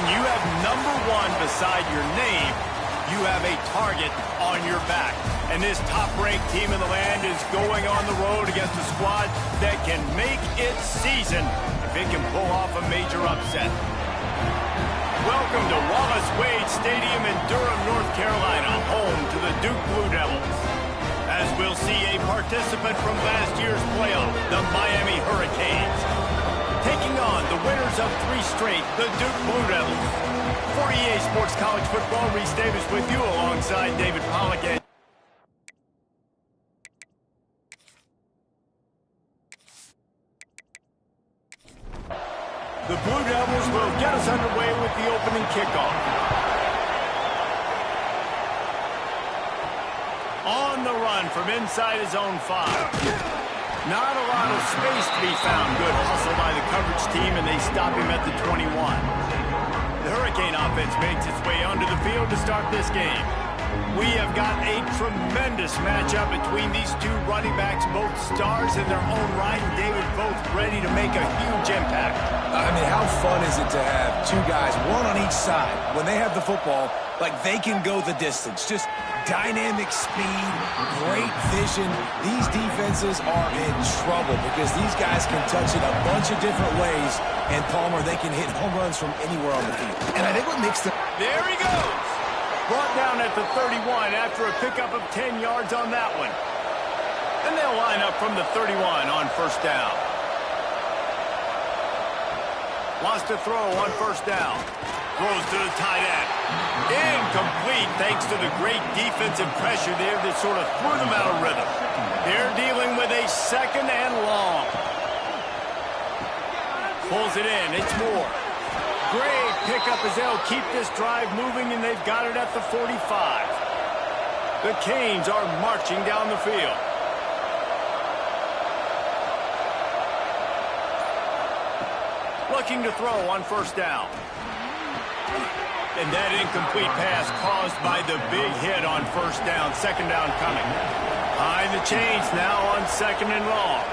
When you have #1 beside your name, you have a target on your back. And this top-ranked team in the land is going on the road against a squad that can make its season if it can pull off a major upset. Welcome to Wallace Wade Stadium in Durham, North Carolina, home to the Duke Blue Devils. As we'll see a participant from last year's playoff, the Miami Hurricanes, taking on the winners of 3 straight, the Duke Blue Devils. For EA Sports College Football, Reese Davis with you alongside David Pollack. The Blue Devils will get us underway with the opening kickoff. On the run from inside his own 5. Not a lot of space to be found. Good hustle by the coverage team, and they stop him at the 21. The Hurricane offense makes its way onto the field to start this game. We have got a tremendous matchup between these 2 running backs, both stars in their own right, and David, both ready to make a huge impact. I mean, how fun is it to have 2 guys, one on each side, when they have the football, like they can go the distance. Just dynamic speed, great vision. These defenses are in trouble because these guys can touch it a bunch of different ways, and Palmer, they can hit home runs from anywhere on the field. And I think what makes them... There he goes! Brought down at the 31 after a pickup of 10 yards on that one. And they'll line up from the 31 on first down. Wants to throw on first down. Throws to the tight end. Incomplete thanks to the great defensive pressure there that sort of threw them out of rhythm. They're dealing with a 2nd and long. Pulls it in. It's Moore. Great pickup as they'll keep this drive moving, and they've got it at the 45. The Canes are marching down the field. Looking to throw on first down. And that incomplete pass caused by the big hit on first down. 2nd down coming. Behind the chains now on 2nd and long.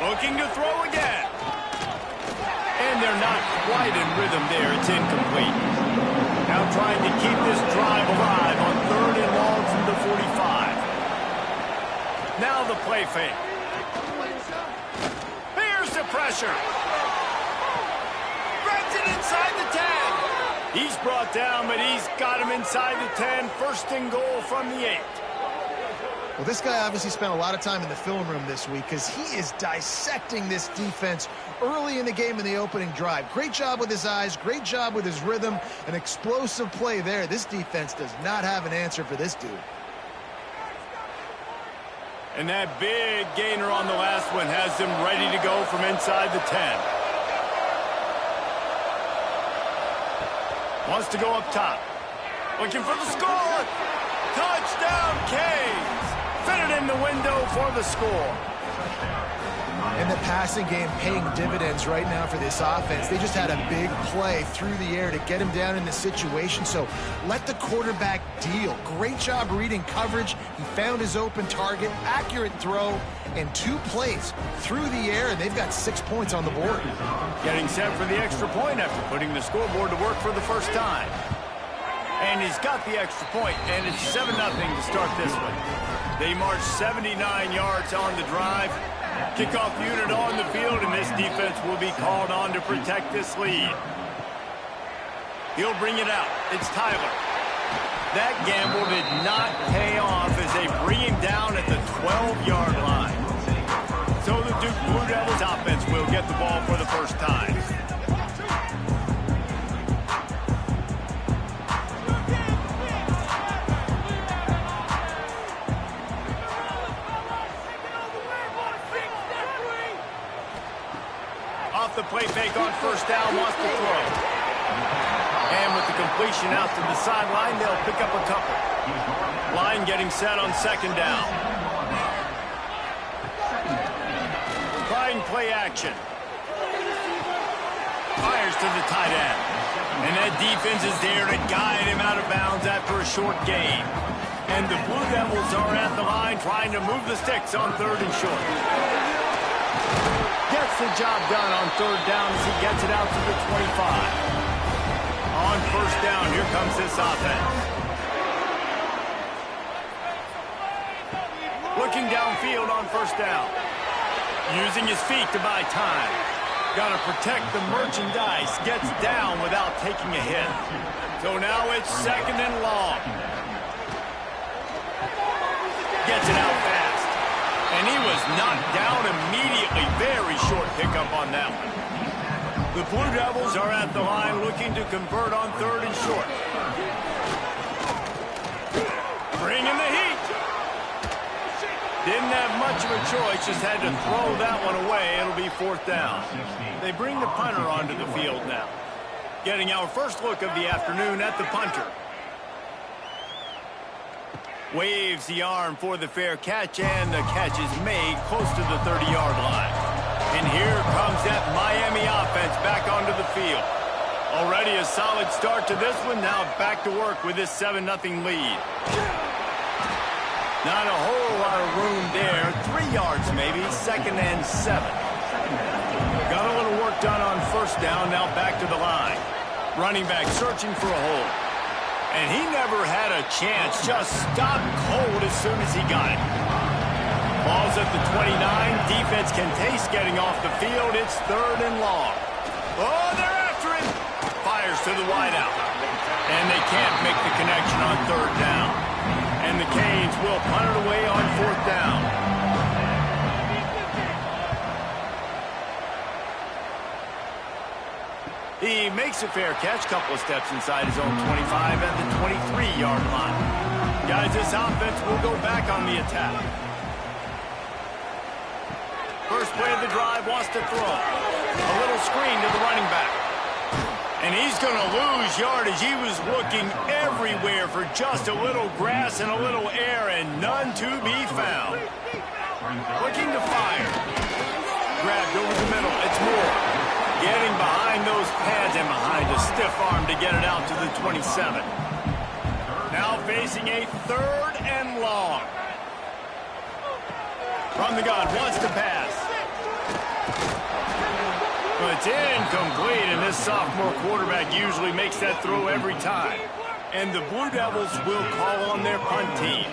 Looking to throw again. And they're not quite in rhythm there. It's incomplete. Now trying to keep this drive alive on 3rd and long from the 45. Now the play fake. Here's the pressure. Runs it inside the 10. He's brought down, but he's got him inside the 10. 1st and goal from the 8. Well, this guy obviously spent a lot of time in the film room this week because he is dissecting this defense early in the game in the opening drive. Great job with his eyes, great job with his rhythm, an explosive play there. This defense does not have an answer for this dude. And that big gainer on the last one has them ready to go from inside the 10. Wants to go up top. Looking for the score. Touchdown, Canes. Fit it in the window for the score. And the passing game paying dividends right now for this offense. They just had a big play through the air to get him down in the situation. So let the quarterback deal. Great job reading coverage. He found his open target, accurate throw, and 2 plays through the air, and they've got 6 points on the board. Getting set for the extra point after putting the scoreboard to work for the first time. And he's got the extra point, and it's 7-0 to start this one. They march 79 yards on the drive. Kickoff unit on the field, and this defense will be called on to protect this lead. He'll bring it out. It's Tyler. That gamble did not pay off as they bring him down at the 12-yard line. So the Duke Blue Devils offense will get the ball for the first time. The play fake on first down, wants to throw. And with the completion out to the sideline, they'll pick up a couple. Line getting set on 2nd down. Trying play action. Fires to the tight end. And that defense is there to guide him out of bounds after a short gain. And the Blue Devils are at the line trying to move the sticks on 3rd and short. gets the job done on third down as he gets it out to the 25. On first down, here comes this offense. Looking downfield on first down. Using his feet to buy time. Got to protect the merchandise. Gets down without taking a hit. So now it's second and long. Gets it out fast. And he was knocked down immediately. Very short pickup on that one. The Blue Devils are at the line looking to convert on third and short. Bringing the heat. Didn't have much of a choice, just had to throw that one away. It'll be fourth down. They bring the punter onto the field now. Getting our first look of the afternoon at the punter. Waves the arm for the fair catch, and the catch is made close to the 30-yard line. And here comes that Miami offense back onto the field. Already a solid start to this one. Now back to work with this 7-0 lead. Not a whole lot of room there. 3 yards maybe. Second and 7. Got a little work done on first down. Now back to the line. Running back searching for a hole. And he never had a chance. Just stopped cold as soon as he got it. Ball's at the 29. Defense can taste getting off the field. It's third and long. Oh, they're after him. Fires to the wideout. And they can't make the connection on third down. And the Canes will punt it away on fourth down. He makes a fair catch, couple of steps inside his own 25 at the 23-yard line. Guys, this offense will go back on the attack. First play of the drive, wants to throw. A little screen to the running back. And he's going to lose yardage. He was looking everywhere for just a little grass and a little air, and none to be found. Looking to fire. Grabbed over the middle. It's Moore. Getting behind those pads and behind a stiff arm to get it out to the 27. Now facing a third and long. From the gun, wants to pass. But it's incomplete, and this sophomore quarterback usually makes that throw every time. And the Blue Devils will call on their punt team.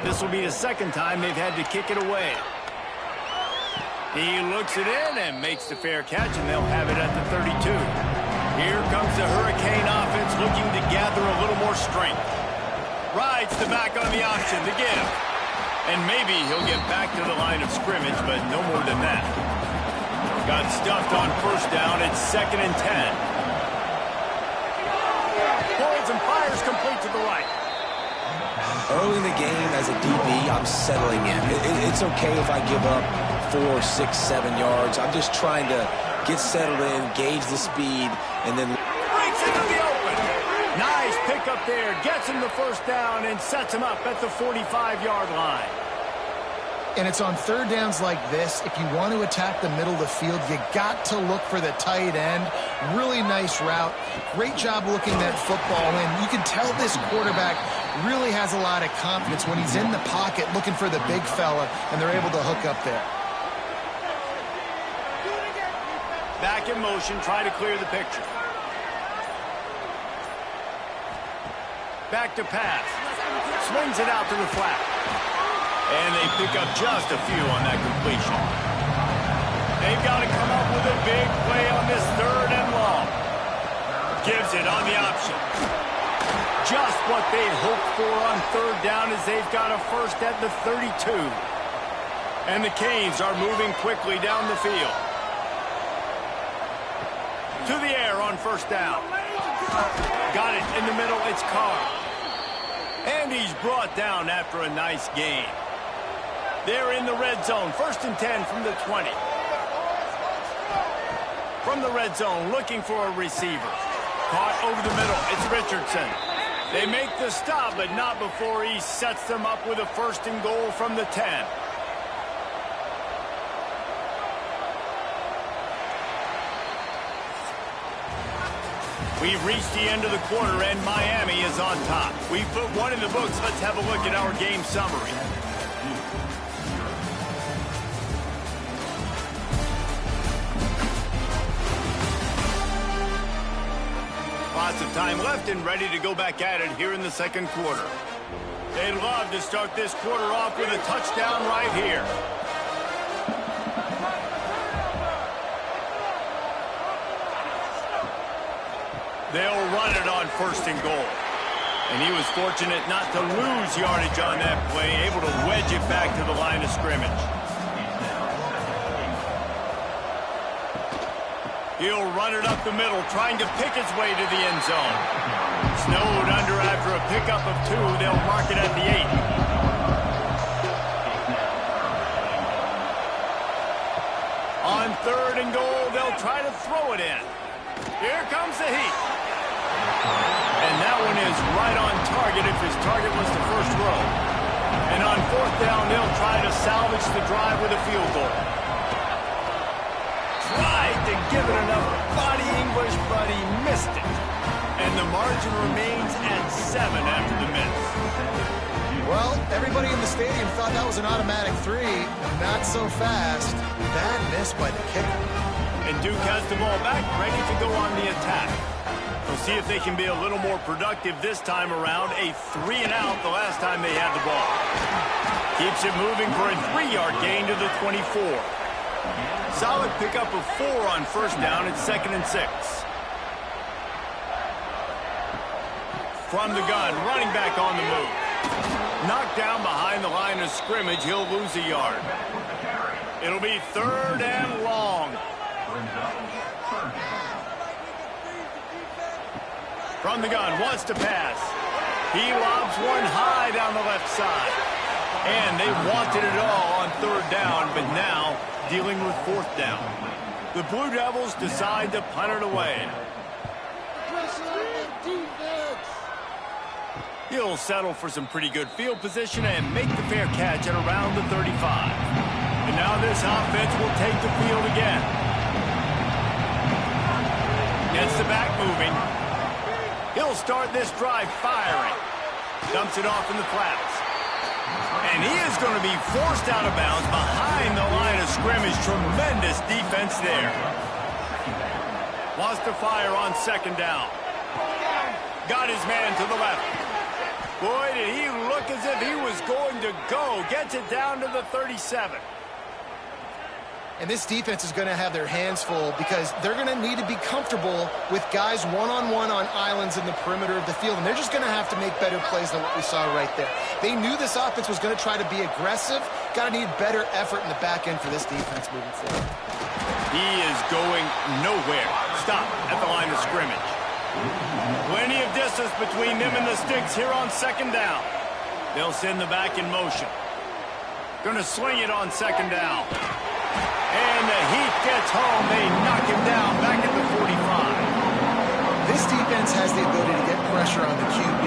This will be the second time they've had to kick it away. He looks it in and makes the fair catch, and they'll have it at the 32. Here comes the Hurricane offense looking to gather a little more strength. Rides the back on the option, the give. And maybe he'll get back to the line of scrimmage, but no more than that. Got stuffed on first down. It's second and 10. Pulls and fires complete to the right. Early in the game, as a DB, I'm settling in. It's okay if I give up 4, 6, 7 yards. I'm just trying to get settled in, gauge the speed, and then breaks into the open. Nice pickup there. Gets him the first down and sets him up at the 45-yard line. And it's on third downs like this. If you want to attack the middle of the field, you got to look for the tight end. Really nice route. Great job looking that football in. You can tell this quarterback really has a lot of confidence when he's in the pocket looking for the big fella, and they're able to hook up there. Back in motion, try to clear the picture. Back to pass. Swings it out to the flat. And they pick up just a few on that completion. They've got to come up with a big play on this third and long. Gives it on the option. Just what they hoped for on third down as they've got a first at the 32. And the Canes are moving quickly down the field. To the air on first down. Got it in the middle. It's Carr. And he's brought down after a nice gain. They're in the red zone. First and 10 from the 20. From the red zone, looking for a receiver. Caught over the middle. It's Richardson. They make the stop, but not before he sets them up with a first and goal from the 10. We've reached the end of the quarter, and Miami is on top. We've put one in the books. Let's have a look at our game summary. Lots of time left and ready to go back at it here in the second quarter. They'd love to start this quarter off with a touchdown right here. They'll run it on 1st and goal. And he was fortunate not to lose yardage on that play, able to wedge it back to the line of scrimmage. He'll run it up the middle, trying to pick his way to the end zone. Snowed under after a pickup of 2. They'll mark it at the 8. On 3rd and goal, they'll try to throw it in. Here comes the heat. And that one is right on target if his target was the first row. And on 4th down, they'll try to salvage the drive with a field goal. Tried to give it enough body English, but he missed it. And the margin remains at 7 after the miss. Well, everybody in the stadium thought that was an automatic 3. Not so fast. Bad miss by the kicker. And Duke has the ball back, ready to go on the attack. We'll see if they can be a little more productive this time around. A 3-and-out the last time they had the ball. Keeps it moving for a 3-yard gain to the 24. Solid pickup of 4 on 1st down at 2nd and 6. From the gun, running back on the move. Knocked down behind the line of scrimmage, he'll lose a yard. It'll be 3rd and long. From the gun, wants to pass. He lobs one high down the left side. And they wanted it all on 3rd down, but now dealing with 4th down. The Blue Devils decide to punt it away. He'll settle for some pretty good field position and make the fair catch at around the 35. And now this offense will take the field again. Gets the back moving. He'll start this drive firing. Dumps it off in the flats. And he is going to be forced out of bounds behind the line of scrimmage. Tremendous defense there. Wants to fire on 2nd down. Got his man to the left. Boy, did he look as if he was going to go. Gets it down to the 37. And this defense is going to have their hands full because they're going to need to be comfortable with guys one-on-one on islands in the perimeter of the field. And they're just going to have to make better plays than what we saw right there. They knew this offense was going to try to be aggressive. Got to need better effort in the back end for this defense moving forward. He is going nowhere. Stop at the line of scrimmage. Plenty of distance between them and the sticks here on 2nd down. They'll send the back in motion. Going to sling it on 2nd down. And the Heat gets home. They knock him down back at the 45. This defense has the ability to get pressure on the QB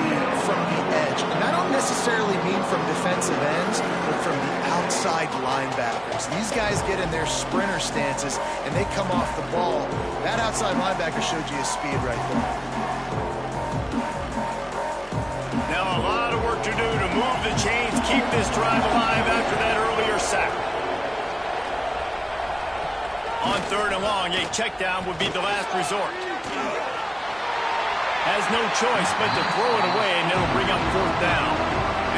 from the edge. And I don't necessarily mean from defensive ends, but from the outside linebackers. These guys get in their sprinter stances, and they come off the ball. That outside linebacker showed you his speed right there. Now a lot of work to do to move the chains, keep this drive alive after that earlier sack. On 3rd and long, a check down would be the last resort. Has no choice but to throw it away, and it'll bring up 4th down.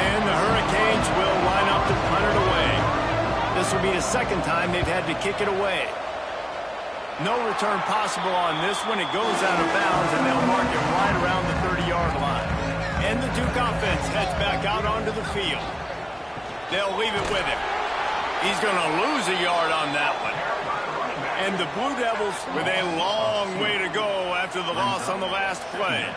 And the Hurricanes will line up to punt it away. This will be the 2nd time they've had to kick it away. No return possible on this one. It goes out of bounds, and they'll mark it right around the 30-yard line. And the Duke offense heads back out onto the field. They'll leave it with him. He's going to lose a yard on that one. And the Blue Devils with a long way to go after the loss on the last play.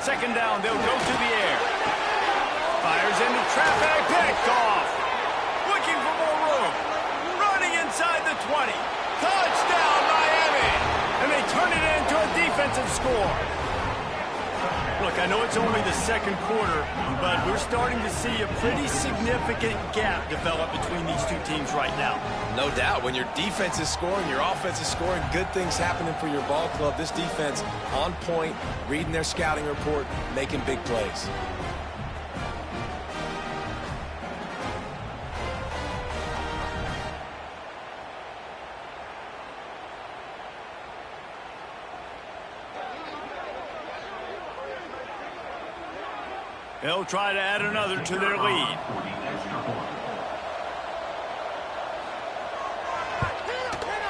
Second down, they'll go to the air. Fires into traffic, picked off. Looking for more room. Running inside the 20. Touchdown, Miami. And they turn it into a defensive score. Look, I know it's only the second quarter, but we're starting to see a pretty significant gap develop between these two teams right now. No doubt. When your defense is scoring, your offense is scoring, good things happening for your ball club. This defense on point, reading their scouting report, making big plays. They'll try to add another to their lead.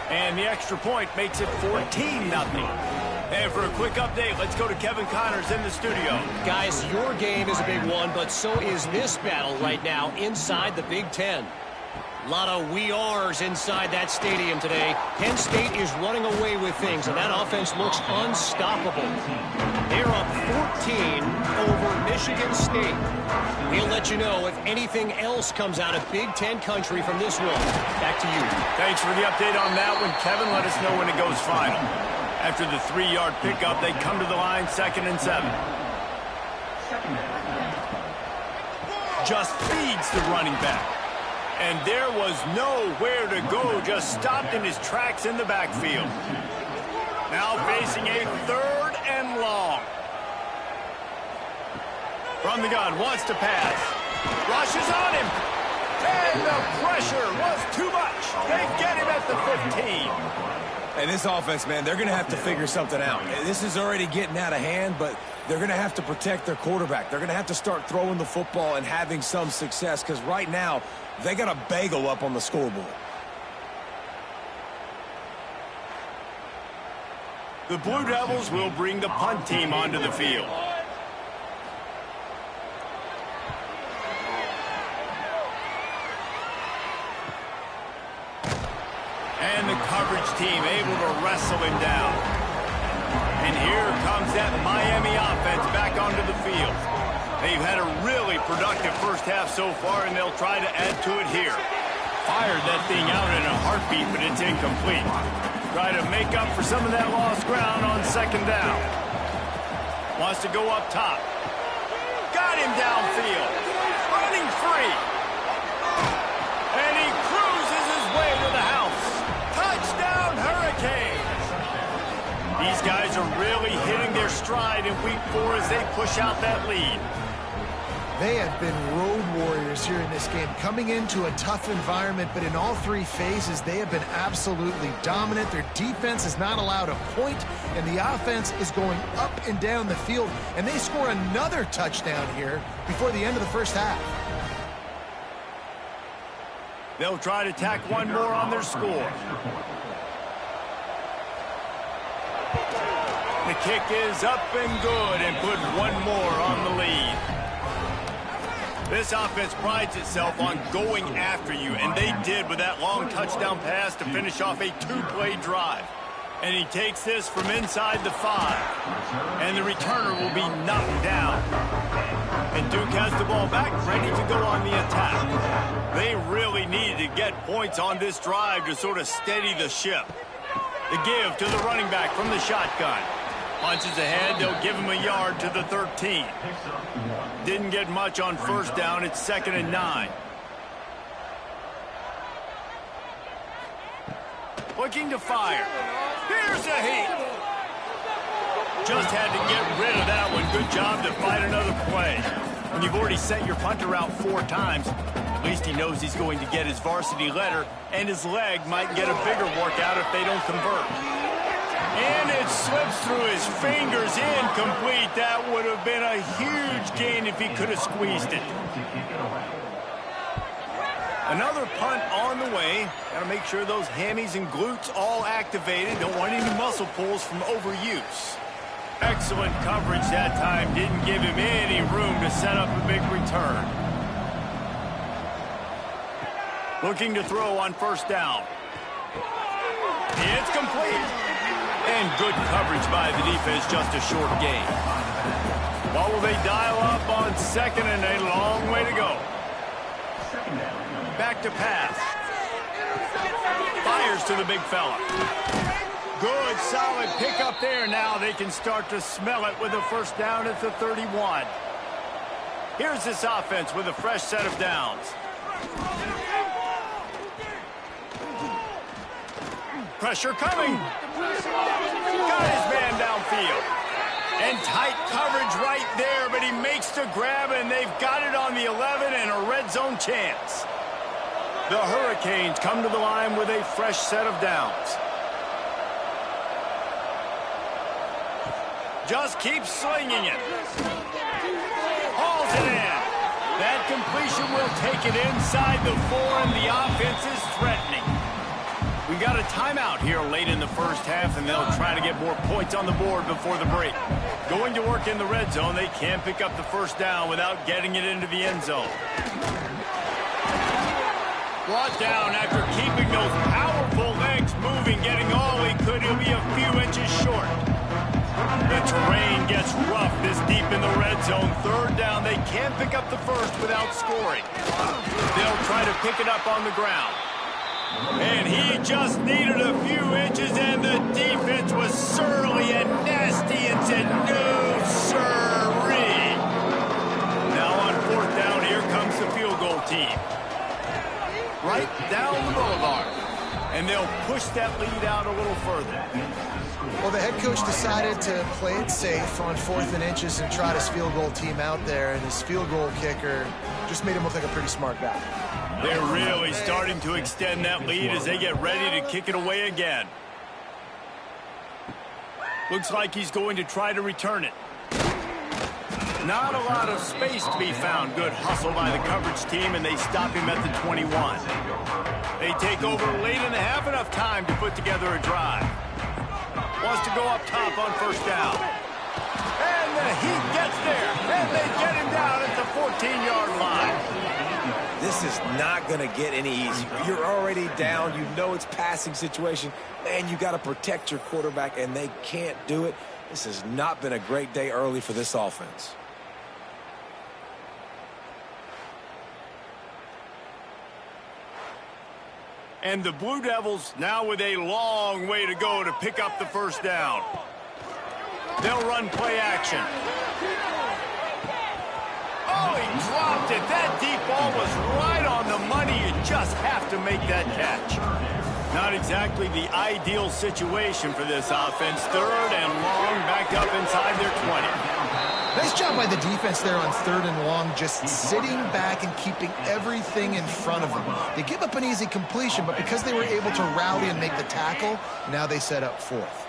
And the extra point makes it 14-0. And for a quick update, let's go to Kevin Connors in the studio. Guys, your game is a big one, but so is this battle right now inside the Big Ten. A lot of we are's inside that stadium today. Penn State is running away with things, and that offense looks unstoppable. They're up 14 over Michigan State. We'll let you know if anything else comes out of Big Ten country from this one. Back to you. Thanks for the update on that one, Kevin. Let us know when it goes final. After the 3-yard pickup, they come to the line, 2nd and 7. Just feeds the running back. And there was nowhere to go, just stopped in his tracks in the backfield. Now facing a 3rd and long. From the gun, wants to pass. Rushes on him. And the pressure was too much. They get him at the 15. And this offense, man, they're going to have to figure something out. This is already getting out of hand, but they're going to have to protect their quarterback. They're going to have to start throwing the football and having some success, because right now, they got a bagel up on the scoreboard. The Blue Devils will bring the punt team onto the field. And the coverage team able to wrestle him down. And here comes that Miami offense back onto the field. They've had a really productive first half so far, and they'll try to add to it here. Fired that thing out in a heartbeat, but it's incomplete. Try to make up for some of that lost ground on 2nd down. Wants to go up top. Got him downfield. Running free. And he cruises his way to the house. Touchdown, Hurricanes! These guys are really hitting their stride in week 4 as they push out that lead. They have been road warriors here in this game, coming into a tough environment, but in all 3 phases, they have been absolutely dominant. Their defense is not allowed a point, and the offense is going up and down the field, and they score another touchdown here before the end of the first half. They'll try to tack one more on their score. The kick is up and good, and put one more on the lead. This offense prides itself on going after you, and they did with that long touchdown pass to finish off a 2-play drive. And he takes this from inside the 5. And the returner will be knocked down. And Duke has the ball back, ready to go on the attack. They really needed to get points on this drive to sort of steady the ship. The give to the running back from the shotgun. Punches ahead, they'll give him a yard to the 13. Didn't get much on 1st down, it's 2nd and 9. Looking to fire. Here's a heat. Just had to get rid of that one. Good job to fight another play. When you've already sent your punter out 4 times, at least he knows he's going to get his varsity letter, and his leg might get a bigger workout if they don't convert. And it slips through his fingers, incomplete. That would have been a huge gain if he could have squeezed it. Another punt on the way. Got to make sure those hammies and glutes all activated. Don't want any muscle pulls from overuse. Excellent coverage that time. Didn't give him any room to set up a big return. Looking to throw on 1st down. It's complete. And good coverage by the defense, just a short gain. What will they dial up on 2nd and a long way to go? Back to pass. Fires to the big fella. Good, solid pickup there. Now they can start to smell it with a 1st down at the 31. Here's this offense with a fresh set of downs. Pressure coming. Got his man downfield. And tight coverage right there, but he makes the grab, and they've got it on the 11 and a red zone chance. The Hurricanes come to the line with a fresh set of downs. Just keep slinging it. Hauls it That completion will take it inside the 4, and the offense is threatening. We got a timeout here late in the first half, and they'll try to get more points on the board before the break. Going to work in the red zone, they can't pick up the first down without getting it into the end zone. Brought down after keeping those powerful legs moving, getting all he could. He'll be a few inches short. The terrain gets rough this deep in the red zone. Third down, they can't pick up the first without scoring. They'll try to pick it up on the ground. And he just needed a few inches, and the defense was surly and nasty and said, no, sirree. Now on fourth down, here comes the field goal team. Right down the boulevard. And they'll push that lead out a little further. Well, the head coach decided to play it safe on 4th and inches and trot his field goal team out there, and his field goal kicker just made him look like a pretty smart guy. They're really starting to extend that lead as they get ready to kick it away again. Looks like he's going to try to return it. Not a lot of space to be found. Good hustle by the coverage team, and they stop him at the 21. They take over late in the half, enough time to put together a drive. Wants to go up top on first down. And the Heat gets there, and they get him down at the 14-yard line. This is not going to get any easier. You're already down. You know it's passing situation. Man, you got to protect your quarterback, and they can't do it. This has not been a great day early for this offense. And the Blue Devils now with a long way to go to pick up the first down. They'll run play action. Oh, he dropped it. That deep ball was right on the money. You just have to make that catch. Not exactly the ideal situation for this offense. Third and long, back up inside their 20. Nice job by the defense there on 3rd and long, just sitting back and keeping everything in front of them. They give up an easy completion, but because they were able to rally and make the tackle, now they set up 4th.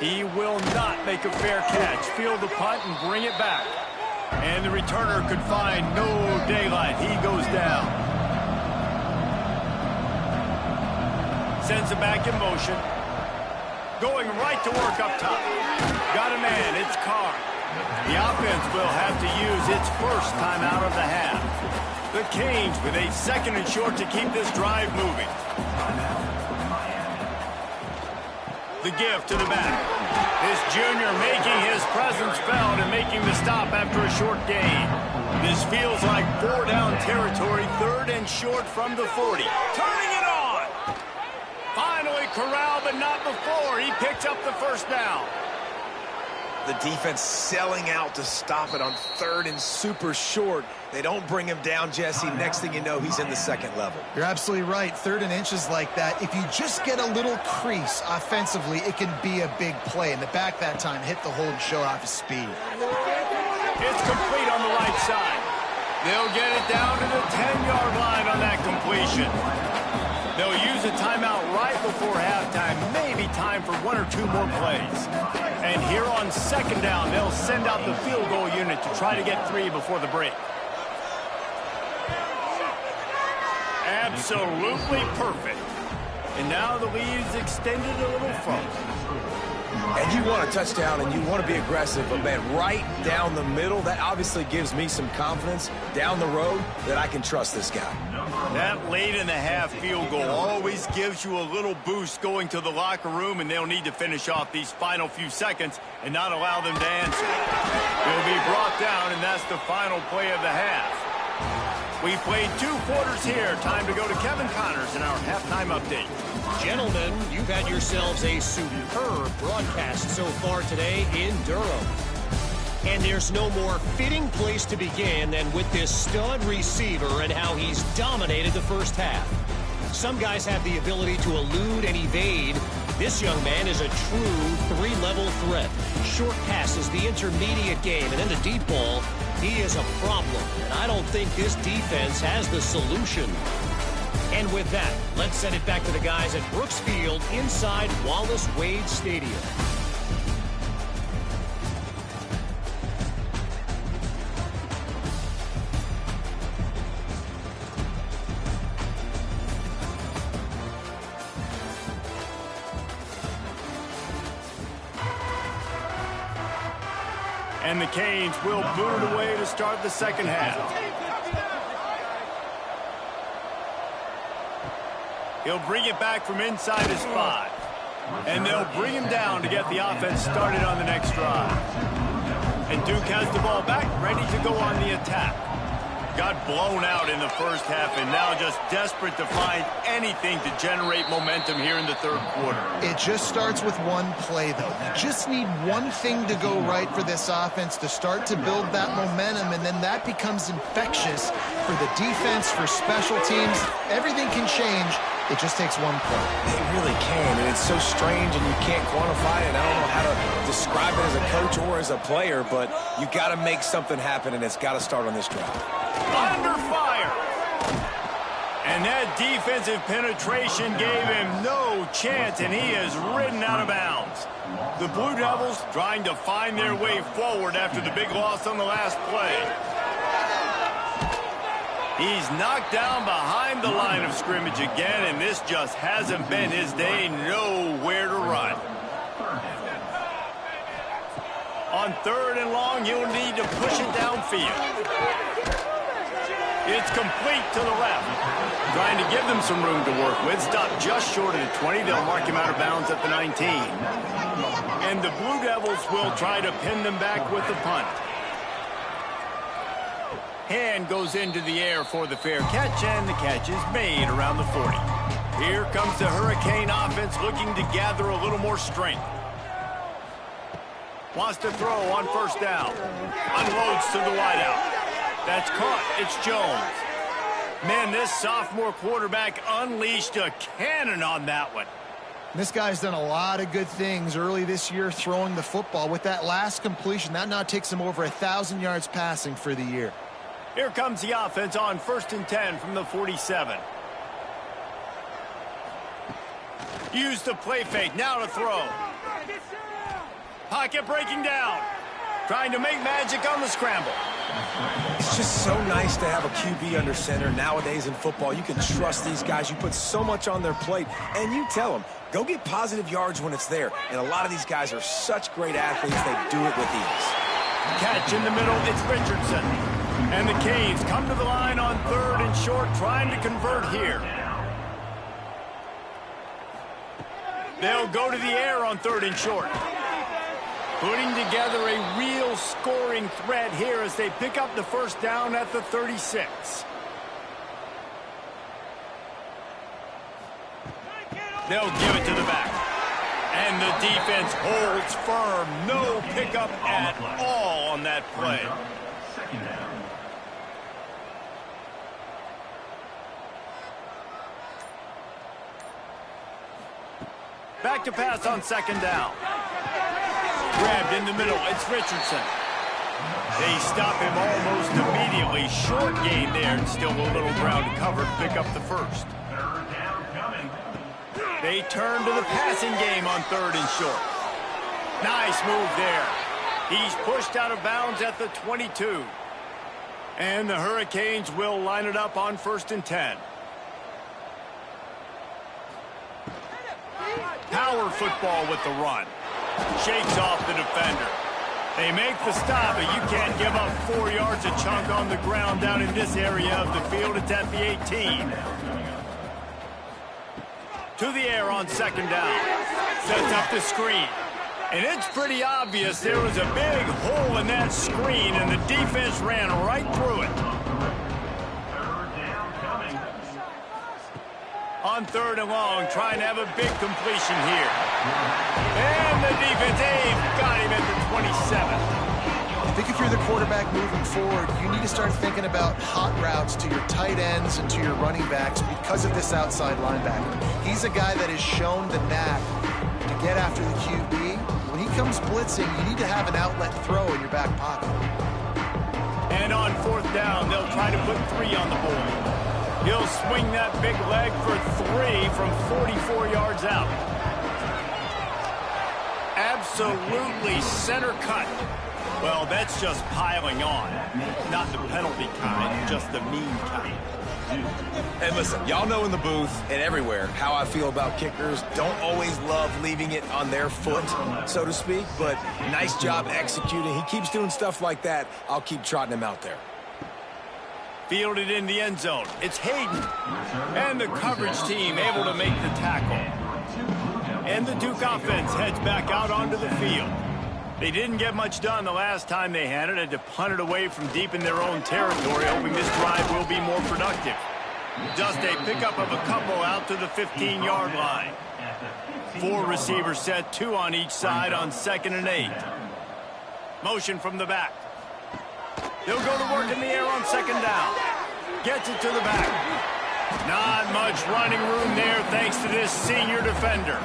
He will not make a fair catch. Field the punt and bring it back. And the returner could find no daylight. He goes down. Sends it back in motion. Going right to work up top. Got a man. It's Carr. The offense will have to use its first time out of the half. The Canes with a 2nd and short to keep this drive moving. The give to the back. This junior making his presence felt and making the stop after a short gain. This feels like 4 down territory, 3rd and short from the 40. Turning it on! Finally corralled, but not before. He picks up the first down. The defense selling out to stop it on 3rd and super short. They don't bring him down, Jesse. Next thing you know, he's in the 2nd level. You're absolutely right. 3rd and inches like that, if you just get a little crease offensively, it can be a big play. And the back that time hit the hole and showed off his speed. It's complete on the right side. They'll get it down to the 10-yard line on that completion. They'll use a timeout right before halftime. Maybe time for 1 or 2 more plays. And here on 2nd down, they'll send out the field goal unit to try to get 3 before the break. Absolutely perfect. And now the lead is extended a little further. And you want a touchdown and you want to be aggressive, but man, right down the middle, that obviously gives me some confidence down the road that I can trust this guy. That late in the half field goal always gives you a little boost going to the locker room, and they'll need to finish off these final few seconds and not allow them to answer. They'll be brought down, and that's the final play of the half. We played 2 quarters here. Time to go to Kevin Connors in our halftime update. Gentlemen, you've had yourselves a superb broadcast so far today in Durham. And there's no more fitting place to begin than with this stud receiver and how he's dominated the first half. Some guys have the ability to elude and evade. This young man is a true 3-level threat. Short passes, the intermediate game, and then the deep ball. He is a problem, and I don't think this defense has the solution. And with that, let's send it back to the guys at Brooks Field inside Wallace Wade Stadium. And the Canes will boot it away to start the second half. He'll bring it back from inside his 5. And they'll bring him down to get the offense started on the next drive. And Duke has the ball back, ready to go on the attack. Got blown out in the first half and now just desperate to find anything to generate momentum here in the third quarter. It just starts with one play, though. You just need one thing to go right for this offense to start to build that momentum, and then that becomes infectious for the defense, for special teams. Everything can change. It just takes one play. It really can, and it's so strange, and you can't quantify it. I don't know how to describe it as a coach or as a player, but you got to make something happen, and it's got to start on this drive. Under fire. And that defensive penetration gave him no chance, and he is ridden out of bounds. The Blue Devils trying to find their way forward after the big loss on the last play. He's knocked down behind the line of scrimmage again, and this just hasn't been his day. Nowhere to run. On 3rd and long, he'll need to push it downfield. It's complete to the left. Trying to give them some room to work with. Stopped just short of the 20. They'll mark him out of bounds at the 19. And the Blue Devils will try to pin them back with the punt. Hand goes into the air for the fair catch, and the catch is made around the 40. Here comes the Hurricane offense looking to gather a little more strength. Wants to throw on 1st down. Unloads to the wideout. That's caught. It's Jones. Man, this sophomore quarterback unleashed a cannon on that one. This guy's done a lot of good things early this year throwing the football. With that last completion, that now takes him over 1,000 yards passing for the year. Here comes the offense on 1st and 10 from the 47. Use the play fake. Now to throw. Pocket breaking down. Trying to make magic on the scramble. It's just so nice to have a QB under center nowadays in football. You can trust these guys. You put so much on their plate, and you tell them, go get positive yards when it's there. And a lot of these guys are such great athletes, they do it with ease. Catch in the middle, it's Richardson. And the Canes come to the line on 3rd and short, trying to convert here. They'll go to the air on 3rd and short. Putting together a real scoring threat here as they pick up the 1st down at the 36. They'll give it to the back. And the defense holds firm. No pickup at all on that play. Back to pass on 2nd down. Grabbed in the middle, it's Richardson. They stop him almost immediately. Short gain there, and still a little ground covered to pick up the 1st. They turn to the passing game on 3rd and short. Nice move there. He's pushed out of bounds at the 22. And the Hurricanes will line it up on 1st and 10. Power football with the run. Shakes off the defender. They make the stop, but you can't give up 4 yards a chunk on the ground down in this area of the field. It's at the 18. To the air on 2nd down. Sets up the screen. And it's pretty obvious there was a big hole in that screen, and the defense ran right through it. On 3rd and long, trying to have a big completion here. And the defense, got him at the 27. I think if you're the quarterback moving forward, you need to start thinking about hot routes to your tight ends and to your running backs because of this outside linebacker. He's a guy that has shown the knack to get after the QB. When he comes blitzing, you need to have an outlet throw in your back pocket. And on 4th down, they'll try to put 3 on the board. He'll swing that big leg for 3 from 44 yards out. Absolutely center cut. Well, that's just piling on. Not the penalty kind, just the mean kind. Hey, listen, y'all know in the booth and everywhere how I feel about kickers. Don't always love leaving it on their foot, so to speak, but nice job executing. He keeps doing stuff like that. I'll keep trotting him out there. Fielded in the end zone. It's Hayden. And the coverage team able to make the tackle. And the Duke offense heads back out onto the field. They didn't get much done the last time they had it. Had to punt it away from deep in their own territory, hoping this drive will be more productive. Just a pickup of a couple out to the 15-yard line. 4 receivers set, 2 on each side on 2nd and 8. Motion from the back. They'll go to work in the air on 2nd down. Gets it to the back. Not much running room there thanks to this senior defender.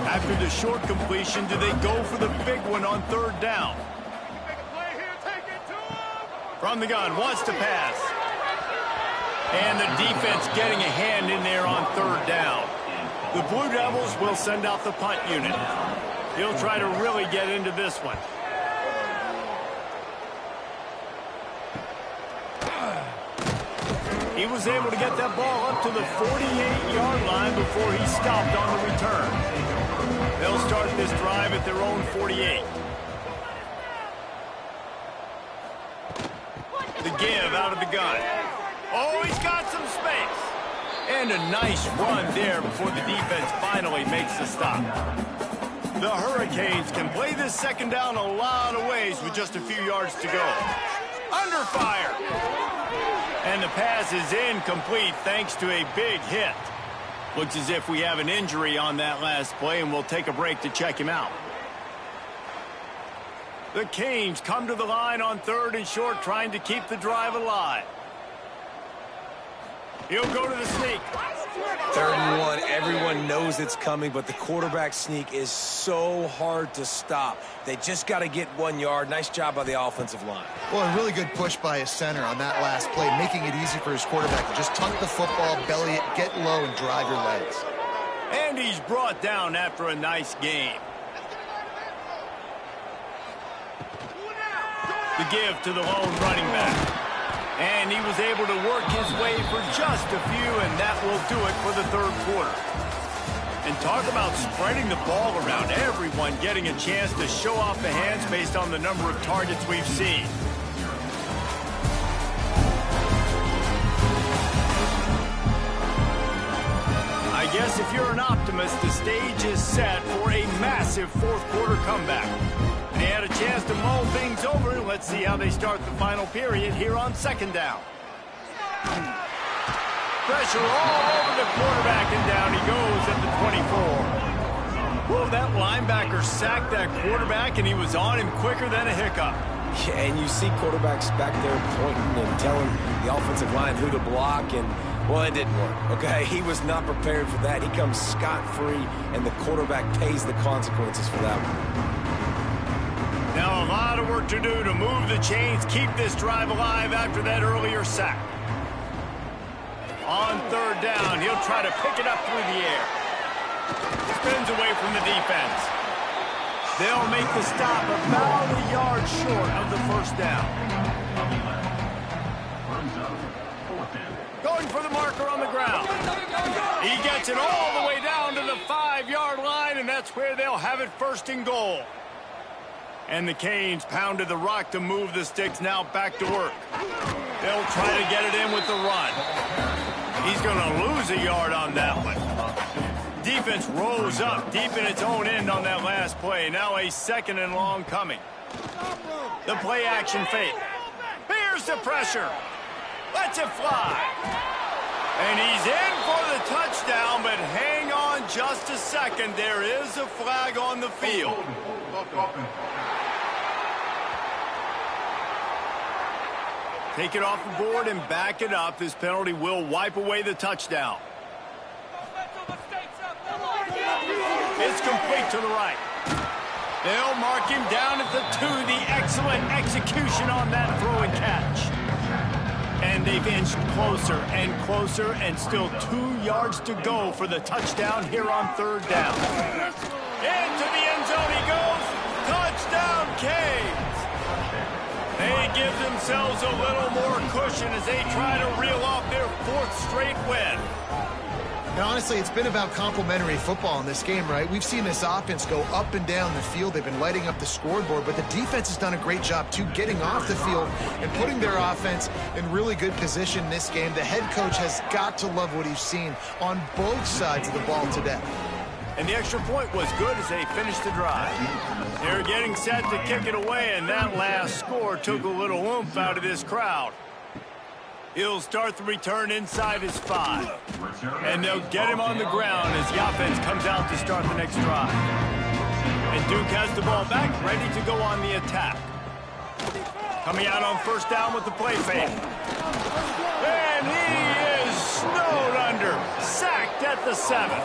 After the short completion, do they go for the big one on 3rd down? From the gun, wants to pass. And the defense getting a hand in there on 3rd down. The Blue Devils will send out the punt unit. He'll try to really get into this one. He was able to get that ball up to the 48-yard line before he stopped on the return. They'll start this drive at their own 48. The give out of the gun. Oh, he's got some space. And a nice run there before the defense finally makes the stop. The Hurricanes can play this 2nd down a lot of ways with just a few yards to go. Under fire. And the pass is incomplete thanks to a big hit. Looks as if we have an injury on that last play, and we'll take a break to check him out. The Canes come to the line on 3rd and short, trying to keep the drive alive. He'll go to the sneak. 3rd and 1, everyone knows it's coming, but the quarterback sneak is so hard to stop. They just got to get 1 yard. Nice job by the offensive line. Well, a really good push by his center on that last play, making it easy for his quarterback to just tuck the football, belly it, get low, and drive your legs. And he's brought down after a nice game. The give to the lone running back. And he was able to work his way for just a few, and that will do it for the 3rd quarter. And talk about spreading the ball around, everyone getting a chance to show off the hands based on the number of targets we've seen. I guess if you're an optimist, the stage is set for a massive 4th quarter comeback. They had a chance to mull things over. Let's see how they start the final period here on 2nd down. Pressure all over the quarterback, and down he goes at the 24. Whoa, that linebacker sacked that quarterback, and he was on him quicker than a hiccup. Yeah, and you see quarterbacks back there pointing and telling the offensive line who to block, and, well, it didn't work, okay? He was not prepared for that. He comes scot-free, and the quarterback pays the consequences for that one. Now a lot of work to do to move the chains, keep this drive alive after that earlier sack. On 3rd down, he'll try to pick it up through the air. Spins away from the defense. They'll make the stop about a yard short of the 1st down. Going for the marker on the ground. He gets it all the way down to the 5-yard line, and that's where they'll have it 1st and goal. And the Canes pounded the rock to move the sticks, now back to work. They'll try to get it in with the run. He's going to lose a yard on that one. Defense rose up deep in its own end on that last play. Now a 2nd and long coming. The play action fake. Here's the pressure. Lets it fly. And he's in for the touchdown, but hang on just a second. There is a flag on the field. Take it off the board and back it up. This penalty will wipe away the touchdown. It's complete to the right. They'll mark him down at the 2. The excellent execution on that throw and catch. And they've inched closer and closer, and still 2 yards to go for the touchdown here on 3rd down. Into the end zone he goes. Touchdown, Canes. They give themselves a little more cushion as they try to reel off their 4th straight win. And honestly, it's been about complementary football in this game, right? We've seen this offense go up and down the field. They've been lighting up the scoreboard, but the defense has done a great job, too, getting off the field and putting their offense in really good position in this game. The head coach has got to love what he's seen on both sides of the ball today. And the extra point was good as they finished the drive. They're getting set to kick it away, and that last score took a little oomph out of this crowd. He'll start the return inside his 5. And they'll get him on the ground as the offense comes out to start the next drive. And Duke has the ball back, ready to go on the attack. Coming out on 1st down with the play fake. And he is snowed under, sacked at the 7.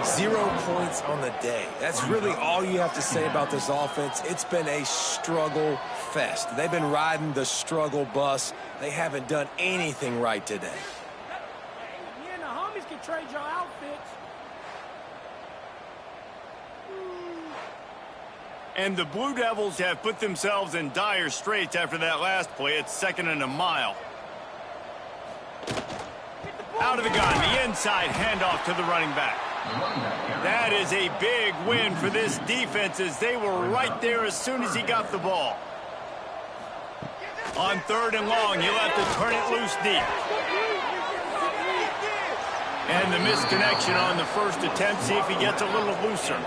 0 points on the day. That's really all you have to say about this offense. It's been a struggle fest. They've been riding the struggle bus. They haven't done anything right today. Me and the homies can trade your outfits. And the Blue Devils have put themselves in dire straits after that last play. It's 2nd and a mile. Out of the gun, the inside handoff to the running back. That is a big win for this defense as they were right there as soon as he got the ball. On 3rd and long, he'll have to turn it loose deep. And the misconnection on the first attempt, see if he gets a little looser.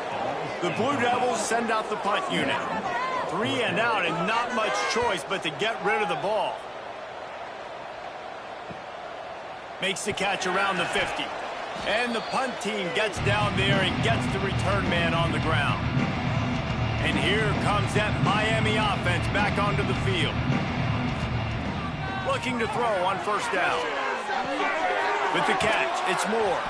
The Blue Devils send out the punt unit. 3 and out and not much choice but to get rid of the ball. Makes the catch around the 50. And the punt team gets down there and gets the return man on the ground. And here comes that Miami offense back onto the field. Looking to throw on 1st down. With the catch, it's Moore.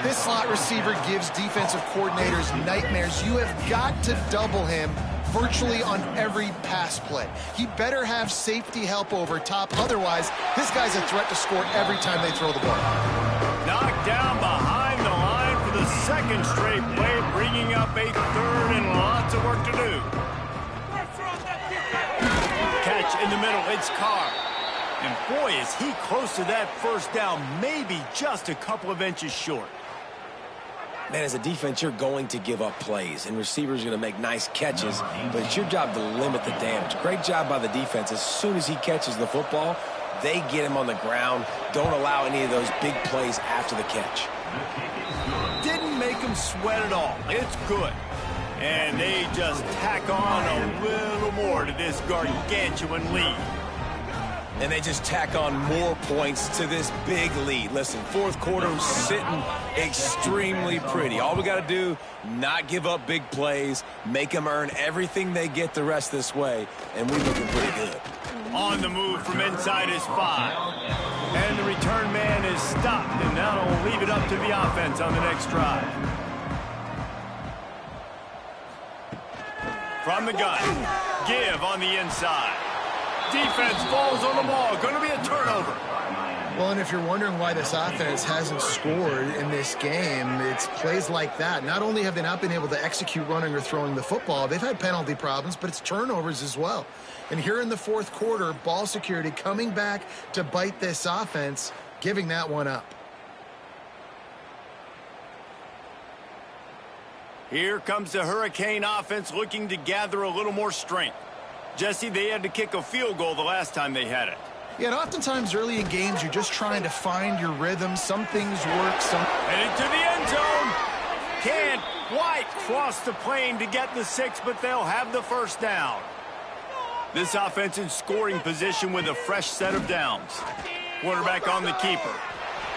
This slot receiver gives defensive coordinators nightmares. You have got to double him virtually on every pass play. He better have safety help over top. Otherwise, this guy's a threat to score every time they throw the ball. Knocked down behind the line for the 2nd straight play, bringing up a 3rd and lots of work to do. Catch in the middle, it's Carr. And boy, is he close to that 1st down, maybe just a couple of inches short. Man, as a defense, you're going to give up plays, and receivers are going to make nice catches, but it's your job to limit the damage. Great job by the defense. As soon as he catches the football, they get him on the ground. Don't allow any of those big plays after the catch. Didn't make him sweat at all. It's good. And they just tack on a little more to this gargantuan lead. And they just tack on more points to this big lead. Listen, 4th quarter sitting extremely pretty. All we got to do, not give up big plays, make them earn everything they get the rest this way, and we're looking pretty good. On the move from inside his 5. And the return man is stopped, and that'll leave it up to the offense on the next drive. From the gun, give on the inside. Defense falls on the ball. Going to be a turnover. Well, and if you're wondering why this offense hasn't scored in this game, it's plays like that. Not only have they not been able to execute running or throwing the football, they've had penalty problems, but it's turnovers as well. And here in the 4th quarter, ball security coming back to bite this offense, giving that one up. Here comes the Hurricane offense looking to gather a little more strength. Jesse, they had to kick a field goal the last time they had it. Yeah, and oftentimes early in games, you're just trying to find your rhythm. Some things work, some... Headed to the end zone. Can't quite cross the plane to get the 6, but they'll have the 1st down. This offense in scoring position with a fresh set of downs. Quarterback on the keeper.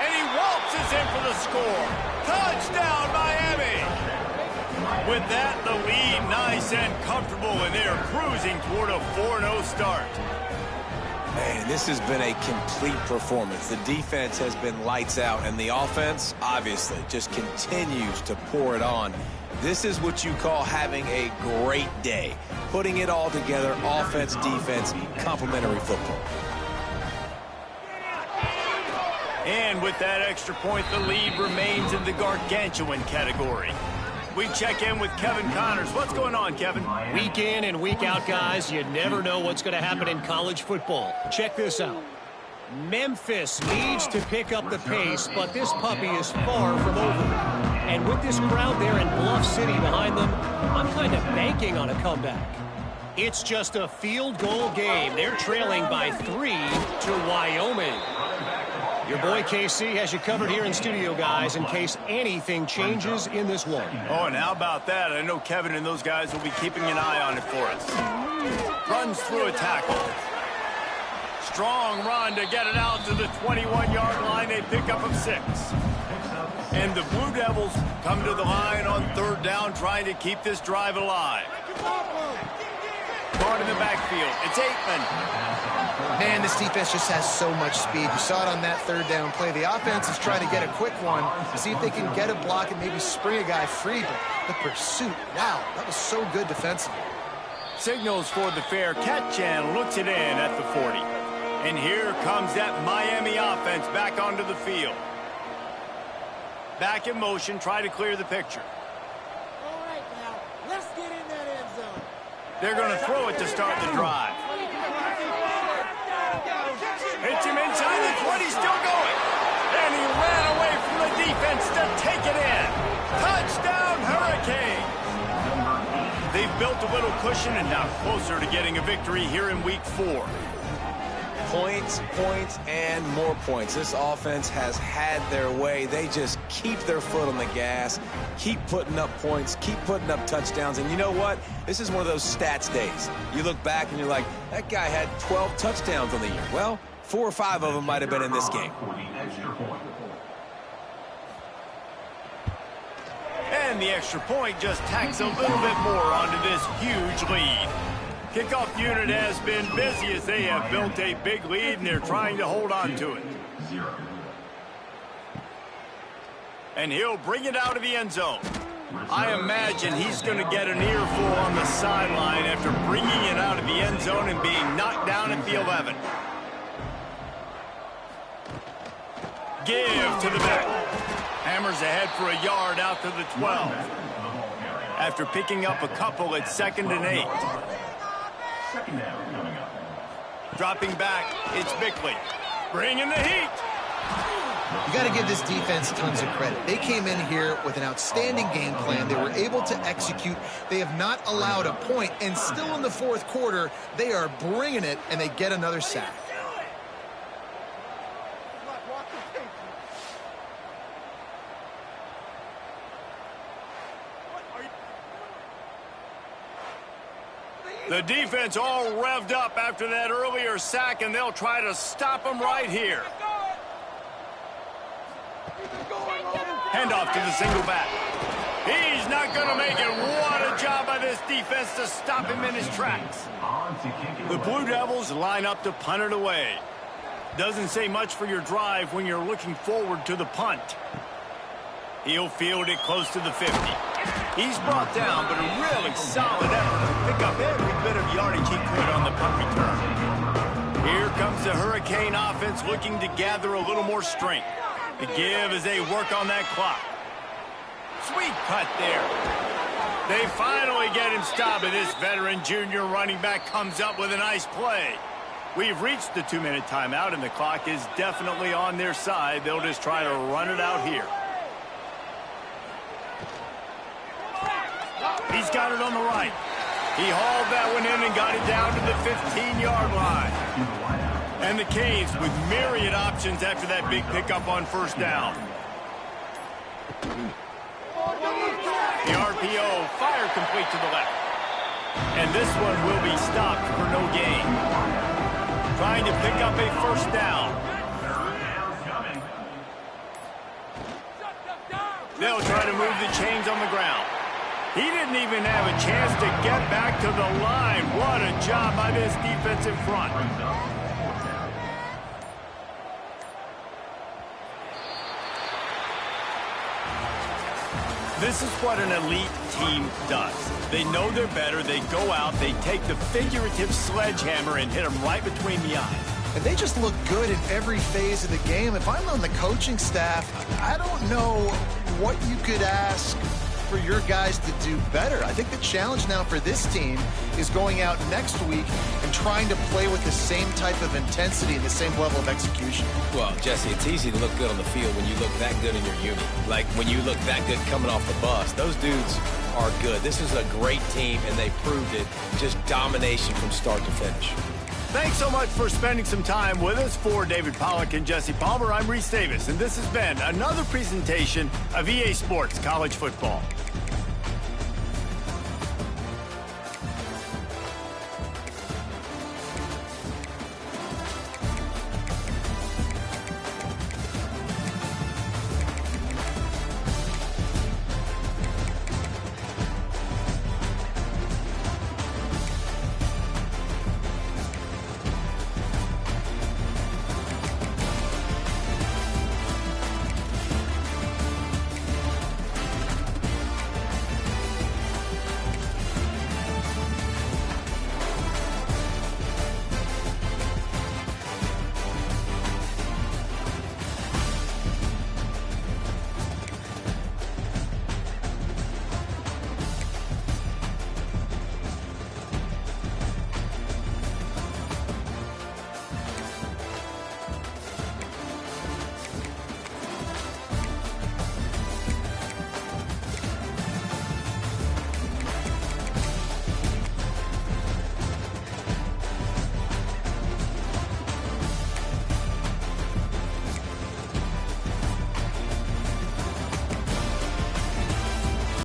And he waltzes in for the score. Touchdown, Miami! With that, the lead nice and comfortable, and they're cruising toward a 4-0 start. Man, this has been a complete performance. The defense has been lights out, and the offense, obviously, just continues to pour it on. This is what you call having a great day. Putting it all together, offense, defense, complementary football. And with that extra point, the lead remains in the gargantuan category. We check in with Kevin Connors. What's going on, Kevin? Week in and week out, guys, you never know what's going to happen in college football. Check this out. Memphis needs to pick up the pace, but this puppy is far from over. And with this crowd there in Bluff City behind them, I'm kind of banking on a comeback. It's just a field goal game. They're trailing by 3 to Wyoming. Your boy KC has you covered here in studio, guys, in case anything changes in this one. Oh, and how about that? I know Kevin and those guys will be keeping an eye on it for us. Runs through a tackle. Strong run to get it out to the 21-yard line. They pick up of 6. And the Blue Devils come to the line on 3rd down, trying to keep this drive alive. Guard in the backfield. It's Aikman. Man, this defense just has so much speed. You saw it on that 3rd down play. The offense is trying to get a quick one to see if they can get a block and maybe spring a guy free. But the pursuit, wow, that was so good defensively. Signals for the fair catch and looks it in at the 40. And here comes that Miami offense back onto the field. Back in motion, try to clear the picture. All right, now, let's get in that end zone. They're going to throw it to start the drive. Hits him inside the 20, still going. And he ran away from the defense to take it in. Touchdown, Hurricane. They've built a little cushion and now closer to getting a victory here in Week 4. Points, points, and more points. This offense has had their way. They just keep their foot on the gas, keep putting up points, keep putting up touchdowns. And you know what? This is one of those stats days. You look back and you're like, that guy had 12 touchdowns on the year. Well, 4 or 5 of them might have been in this game. And the extra point just tacks a little bit more onto this huge lead. Kickoff unit has been busy as they have built a big lead, and they're trying to hold on to it. And he'll bring it out of the end zone. I imagine he's going to get an earful on the sideline after bringing it out of the end zone and being knocked down at the 11. Give to the back. Hammers ahead for a yard out to the 12. After picking up a couple, it's 2nd and 8. Dropping back, it's Bickley. Bringing the heat. You got to give this defense tons of credit. They came in here with an outstanding game plan. They were able to execute. They have not allowed a point, and still in the 4th quarter, they are bringing it, and they get another sack. The defense all revved up after that earlier sack, and they'll try to stop them right here. Handoff to the single back. He's not going to make it. What a job by this defense to stop him in his tracks. The Blue Devils line up to punt it away. Doesn't say much for your drive when you're looking forward to the punt. He'll field it close to the 50. He's brought down, but a really solid effort to pick up every bit of yardage he could on the punt return. Here comes the Hurricane offense looking to gather a little more strength. The give as they work on that clock. Sweet cut there. They finally get him stopped, and this veteran junior running back comes up with a nice play. We've reached the 2-minute timeout, and the clock is definitely on their side. They'll just try to run it out here. He's got it on the right. He hauled that one in and got it down to the 15-yard line. And the Canes with myriad options after that big pickup on 1st down. The RPO, fire complete to the left. And this one will be stopped for no gain. Trying to pick up a 1st down. They'll try to move the chains on the ground. He didn't even have a chance to get back to the line. What a job by this defensive front. This is what an elite team does. They know they're better. They go out. They take the figurative sledgehammer and hit them right between the eyes. And they just look good in every phase of the game. If I'm on the coaching staff, I don't know what you could ask for your guys to do better. I think the challenge now for this team is going out next week and trying to play with the same type of intensity and the same level of execution. Well, Jesse, it's easy to look good on the field when you look that good in your unit. Like when you look that good coming off the bus. Those dudes are good. This is a great team, and they proved it. Just domination from start to finish. Thanks so much for spending some time with us. For David Pollack and Jesse Palmer, I'm Reese Davis, and this has been another presentation of EA Sports College Football.